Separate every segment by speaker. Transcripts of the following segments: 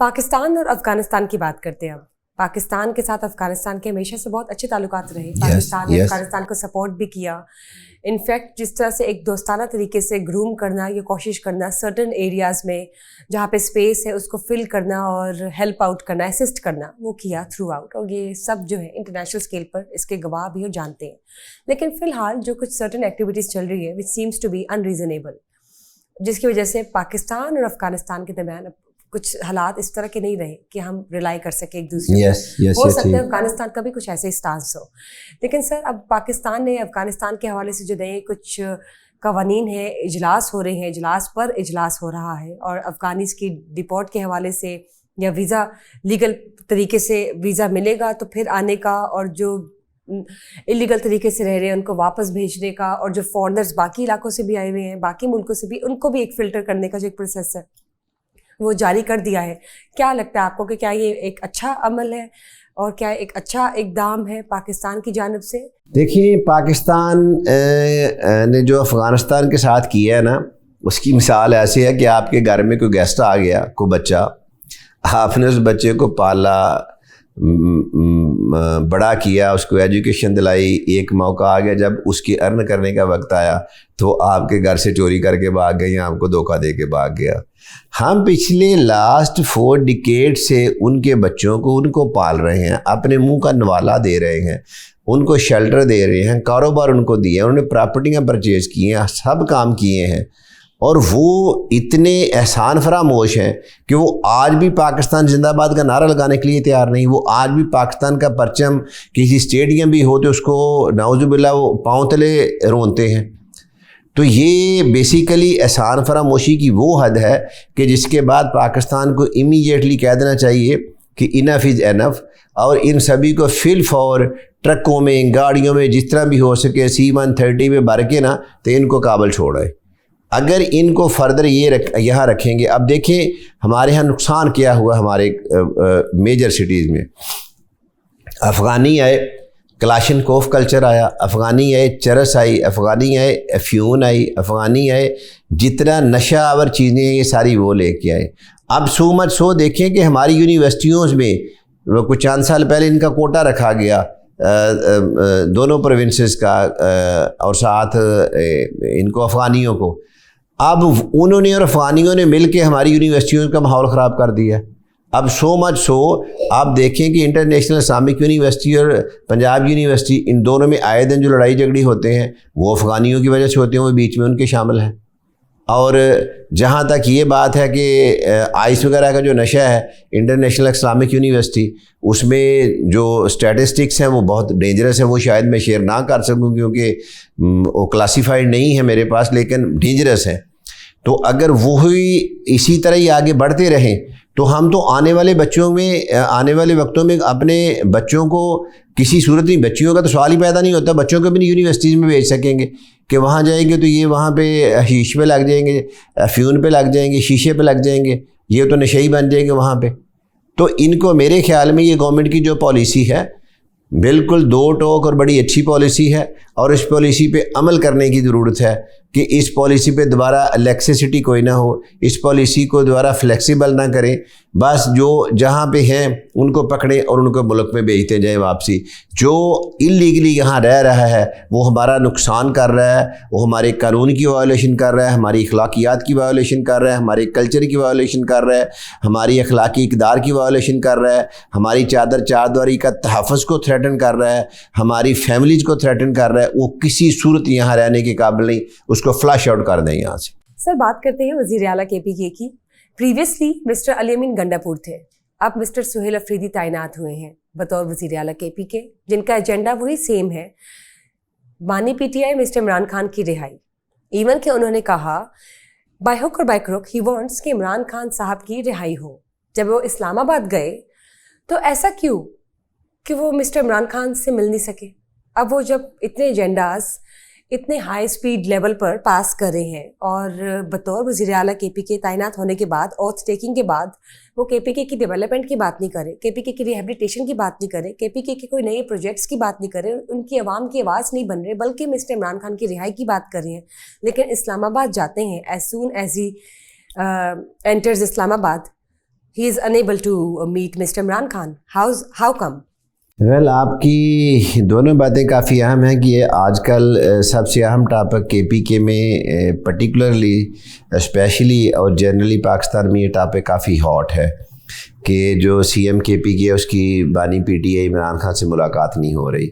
Speaker 1: پاکستان اور افغانستان کی بات کرتے ہیں. اب پاکستان کے ساتھ افغانستان کے ہمیشہ سے بہت اچھے تعلقات رہے. پاکستان نے افغانستان کو سپورٹ بھی کیا. انفیکٹ جس طرح سے ایک دوستانہ طریقے سے گروم کرنا یا کوشش کرنا سرٹن ایریاز میں جہاں پہ اسپیس ہے اس کو فل کرنا اور ہیلپ آؤٹ کرنا, اسسٹ کرنا, وہ کیا تھرو آؤٹ. اور یہ سب جو ہے انٹرنیشنل اسکیل پر اس کے گواہ بھی اور جانتے ہیں. لیکن فی الحال جو کچھ سرٹن ایکٹیویٹیز چل رہی ہے which seems to be unreasonable, جس کی وجہ سے پاکستان اور افغانستان کے درمیان کچھ حالات اس طرح کے نہیں رہے کہ ہم ریلائی کر سکیں ایک دوسرے پر. ہو سکتا ہے افغانستان کا بھی کچھ ایسے اسٹانس ہو. لیکن سر اب پاکستان نے افغانستان کے حوالے سے جو نئے کچھ قوانین ہیں, اجلاس ہو رہے ہیں, اجلاس پر اجلاس ہو رہا ہے, اور افغانیز کی ڈپورٹ کے حوالے سے یا ویزا لیگل طریقے سے ویزا ملے گا تو پھر آنے کا, اور جو اللیگل طریقے سے رہ رہے ہیں ان کو واپس بھیجنے کا, اور جو فارنرز باقی علاقوں سے بھی آئے ہوئے ہیں, باقی ملکوں سے بھی, ان کو بھی ایک فلٹر کرنے کا جو ایک پروسیس ہے وہ جاری کر دیا ہے. کیا لگتا ہے آپ کو کہ کیا یہ ایک اچھا عمل ہے اور کیا ایک اچھا اقدام ہے پاکستان کی جانب سے؟
Speaker 2: دیکھیے, پاکستان نے جو افغانستان کے ساتھ کیا ہے نا, اس کی مثال ایسی ہے کہ آپ کے گھر میں کوئی گیسٹ آ گیا, کوئی بچہ, آپ نے اس بچے کو پالا, بڑا کیا, اس کو ایجوکیشن دلائی. ایک موقع آ گیا جب اس کی ارن کرنے کا وقت آیا تو آپ کے گھر سے چوری کر کے بھاگ گئے یا آپ کو دھوکہ دے کے بھاگ گیا. ہم پچھلے لاسٹ 4 ڈیکیڈ سے ان کے بچوں کو ان کو پال رہے ہیں, اپنے منہ کا نوالا دے رہے ہیں, ان کو شیلٹر دے رہے ہیں, کاروبار ان کو دیے, انہوں نے پراپرٹیاں پرچیز کی ہیں, سب کام کیے ہیں, اور وہ اتنے احسان فراموش ہیں کہ وہ آج بھی پاکستان زندہ باد کا نعرہ لگانے کے لیے تیار نہیں. وہ آج بھی پاکستان کا پرچم کسی اسٹیڈیم بھی ہو تو اس کو نعوذ باللہ وہ پاؤں تلے رونتے ہیں. تو یہ بیسیکلی احسان فراموشی کی وہ حد ہے کہ جس کے بعد پاکستان کو امیڈیٹلی کہہ دینا چاہیے کہ انف از انف, اور ان سبھی کو فی الفور ٹرکوں میں, گاڑیوں میں, جس طرح بھی ہو سکے C-130 میں بھر کے نا تو ان کو کابل چھوڑے. اگر ان کو فردر یہاں رکھیں گے, اب دیکھیں ہمارے ہاں نقصان کیا ہوا ہمارے میجر سٹیز میں. افغانی آئے, کلاشن کوف کلچر آیا, افغانی آئے, چرس آئی, افغانی آئے, افیون آئی, افغانی آئے, جتنا نشہ آور چیزیں ہیں یہ ساری وہ لے کے آئے. اب سو دیکھیں کہ ہماری یونیورسٹیوں میں کچھ چند سال پہلے ان کا کوٹا رکھا گیا دونوں پروونسز کا, اور ساتھ ان کو افغانیوں کو. اب انہوں نے اور افغانیوں نے مل کے ہماری یونیورسٹیوں کا ماحول خراب کر دیا. اب سو آپ دیکھیں کہ انٹرنیشنل اسلامک یونیورسٹی اور پنجاب یونیورسٹی, ان دونوں میں آئے دن جو لڑائی جھگڑی ہوتے ہیں وہ افغانیوں کی وجہ سے ہوتے ہیں, وہ بیچ میں ان کے شامل ہیں. اور جہاں تک یہ بات ہے کہ آئس وغیرہ کا جو نشہ ہے, انٹرنیشنل اسلامک یونیورسٹی, اس میں جو اسٹیٹسٹکس ہیں وہ بہت ڈینجرس ہیں. وہ شاید میں شیئر نہ کر سکوں کیونکہ وہ کلاسیفائڈ نہیں ہے میرے پاس, لیکن ڈینجرس ہیں. تو اگر وہی اسی طرح ہی آگے بڑھتے رہیں تو ہم تو آنے والے وقتوں میں اپنے بچوں کو کسی صورت میں, بچیوں کا تو سوال ہی پیدا نہیں ہوتا, بچوں کو بھی نہیں یونیورسٹیز میں بھیج سکیں گے کہ وہاں جائیں گے تو یہ وہاں پہ حشیش پہ لگ جائیں گے, افیون پہ لگ جائیں گے, شیشے پہ لگ جائیں گے, یہ تو نشئی بن جائیں گے وہاں پہ. تو ان کو میرے خیال میں یہ گورنمنٹ کی جو پالیسی ہے بالکل دو ٹوک اور بڑی اچھی پالیسی ہے, اور اس پالیسی پہ عمل کرنے کی ضرورت ہے کہ اس پالیسی پہ دوبارہ لیکسیسٹی کوئی نہ ہو, اس پالیسی کو دوبارہ فلیکسیبل نہ کریں. بس جو جہاں پہ ہیں ان کو پکڑیں اور ان کو ملک میں بھیجتے جائیں واپسی. جو انلیگلی یہاں رہ رہا ہے وہ ہمارا نقصان کر رہا ہے, وہ ہمارے قانون کی وائلیشن کر رہا ہے, ہماری اخلاقیات کی وائلیشن کر رہا ہے, ہمارے کلچر کی وائلیشن کر رہا ہے, ہماری اخلاقی اقدار کی وائلیشن کر رہا ہے, ہماری چادر کا تحفظ کو تھریٹن کر رہا ہے, ہماری فیملیز کو تھریٹن کر رہا ہے. وہ کسی صورت یہاں رہنے کے قابل نہیں, اس کو فلش آؤٹ کر دیں یہاں سے.
Speaker 1: سر بات کرتے ہیں وزیر اعلیٰ KPK کی. پریویسلی مسٹر علی امین گنڈاپور تھے, اب مسٹر سہیل افریدی تعینات ہوئے ہیں بطور وزیر اعلیٰ KPK, جن کا ایجنڈا وہی سیم ہے, بانی PTI مسٹر عمران خان کی رہائی. ایون کہ انہوں نے کہا بائی ہک اور بائی کروک ہی وانٹس کہ عمران خان صاحب کی رہائی ہو. جب وہ اسلام آباد گئے تو ایسا کیوں کہ وہ مسٹر عمران خان سے مل نہیں سکے؟ اب وہ جب اتنے ایجنڈاز اتنے ہائی سپیڈ لیول پر پاس کر رہے ہیں, اور بطور وزیر اعلیٰ KPK تعینات ہونے کے بعد, اوتھ ٹیکنگ کے بعد, وہ KPK کی ڈیولپمنٹ کی بات نہیں کرے, KPK کی ریہیبلیٹیشن کی بات نہیں کرے, KPK کے کوئی نئے پروجیکٹس کی بات نہیں کرے, ان کی عوام کی آواز نہیں بن رہے, بلکہ مسٹر عمران خان کی رہائی کی بات کر رہے ہیں. لیکن اسلام آباد جاتے ہیں, as soon as he enters Islamabad he is unable to meet Mr. Imran Khan. How come?
Speaker 2: Well آپ کی دونوں باتیں کافی اہم ہیں کہ یہ آج کل سب سے اہم ٹاپک کے پی کے میں پرٹیکولرلی اسپیشلی اور جنرلی پاکستان میں یہ ٹاپک کافی ہاٹ ہے کہ جو سی ایم کے پی کے اس کی بانی P T I Imran Khan سے ملاقات نہیں ہو رہی.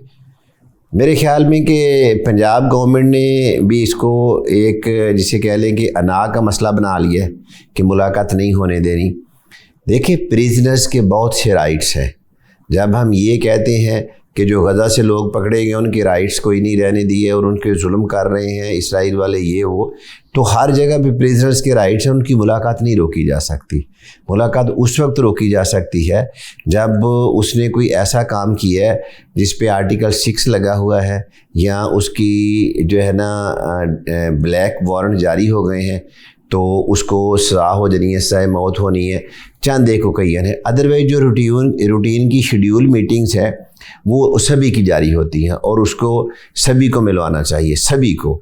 Speaker 2: میرے خیال میں کہ پنجاب گورنمنٹ نے بھی اس کو ایک جسے کہہ لیں کہ انا کا مسئلہ بنا لیا ہے کہ ملاقات نہیں ہونے دینی. دیکھیں پریزنرز کے بہت سے رائٹس ہیں. جب ہم یہ کہتے ہیں کہ جو غزہ سے لوگ پکڑے گئے ان کے رائٹس کوئی نہیں رہنے دیے اور ان کے ظلم کر رہے ہیں اسرائیل والے یہ وہ، تو ہر جگہ پہ پریزنرز کے رائٹس ہیں، ان کی ملاقات نہیں روکی جا سکتی. ملاقات اس وقت روکی جا سکتی ہے جب اس نے کوئی ایسا کام کیا ہے جس پہ آرٹیکل 6 لگا ہوا ہے یا اس کی جو ہے نا بلیک وارنٹ جاری ہو گئے ہیں تو اس کو سزا ہو جانی ہے، سزائے موت ہونی ہے. چند ایک اوکیزن ہے. ادروائز جو روٹین کی شیڈیول میٹنگز ہے وہ سبھی کی جاری ہوتی ہیں اور اس کو سبھی کو ملوانا چاہیے، سبھی کو.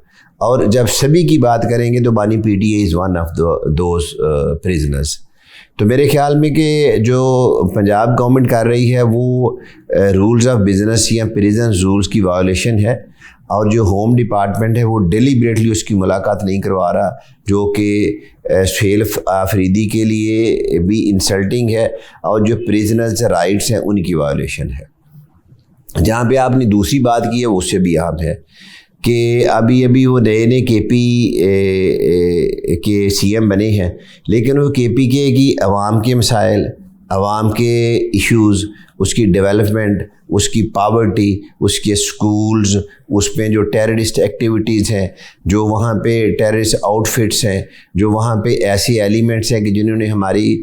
Speaker 2: اور جب سبھی کی بات کریں گے تو بانی P T A is one of those prisoners. تو میرے خیال میں کہ جو پنجاب گورنمنٹ کر رہی ہے وہ رولز آف بزنس یا پریزن رولز کی وائلیشن ہے، اور جو ہوم ڈپارٹمنٹ ہے وہ ڈیلیبریٹلی اس کی ملاقات نہیں کروا رہا، جو کہ سیلف آفریدی کے لیے بھی انسلٹنگ ہے اور جو پریزنرز رائٹس ہیں ان کی وائلیشن ہے. جہاں پہ آپ نے دوسری بات کی ہے وہ اس سے بھی اہم ہے کہ ابھی وہ نئے کے پی کے سی ایم بنے ہیں، لیکن وہ کے پی کے کی عوام کے مسائل، عوام کے ایشوز، اس کی ڈیولپمنٹ، اس کی پاورٹی، اس کے سکولز، اس پہ جو ٹیررسٹ ایکٹیویٹیز ہیں، جو وہاں پہ ٹیررسٹ آؤٹ فٹس ہیں، جو وہاں پہ ایسی ایلیمنٹس ہیں کہ جنہوں نے ہماری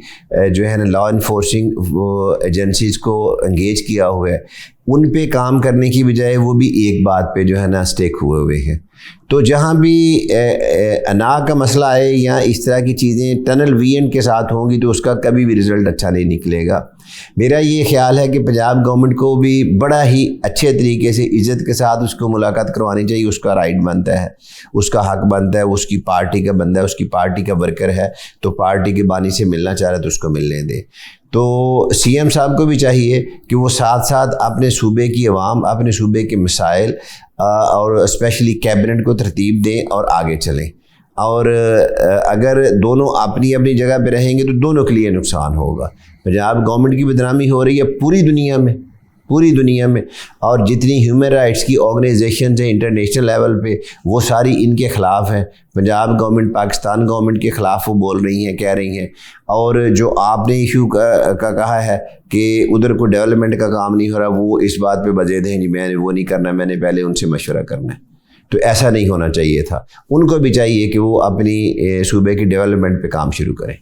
Speaker 2: جو ہے نا لا انفورسنگ ایجنسیز کو انگیج کیا ہوا ہے، ان پہ کام کرنے کی بجائے وہ بھی ایک بات پہ جو ہے نا اسٹیک ہوئے ہیں. تو جہاں بھی انا کا مسئلہ ہے یا اس طرح کی چیزیں ٹنل ویژن کے ساتھ ہوں گی تو اس کا کبھی بھی رزلٹ اچھا نہیں نکلے گا. میرا یہ خیال ہے کہ پنجاب گورنمنٹ کو بھی بڑا ہی اچھے طریقے سے عزت کے ساتھ اس کو ملاقات کروانی چاہیے. اس کا رائٹ بنتا ہے، اس کا حق بنتا ہے، اس کی پارٹی کا بندہ ہے، اس کی پارٹی کا ورکر ہے تو پارٹی کے بانی سے ملنا چاہ رہا ہے تو اس کو ملنے دے. تو سی ایم صاحب کو بھی چاہیے کہ وہ ساتھ ساتھ اپنے صوبے کی عوام، اپنے صوبے کے مسائل اور اسپیشلی کیبنٹ کو ترتیب دیں اور آگے چلیں. اور اگر دونوں اپنی اپنی جگہ پہ رہیں گے تو دونوں کے لیے نقصان ہوگا. پنجاب گورنمنٹ کی بدنامی ہو رہی ہے پوری دنیا میں، اور جتنی ہیومن رائٹس کی آرگنائزیشنز ہیں انٹرنیشنل لیول پہ وہ ساری ان کے خلاف ہیں. پنجاب گورنمنٹ پاکستان گورنمنٹ کے خلاف وہ بول رہی ہیں، کہہ رہی ہیں. اور جو آپ نے ایشو کا کہا ہے کہ ادھر کو ڈیولپمنٹ کا کام نہیں ہو رہا، وہ اس بات پہ بزید ہیں جی میں نے وہ نہیں کرنا، میں نے پہلے ان سے مشورہ کرنا ہے. تو ایسا نہیں ہونا چاہیے تھا. ان کو بھی چاہیے کہ وہ اپنی صوبے کی ڈیولپمنٹ پہ کام شروع کریں.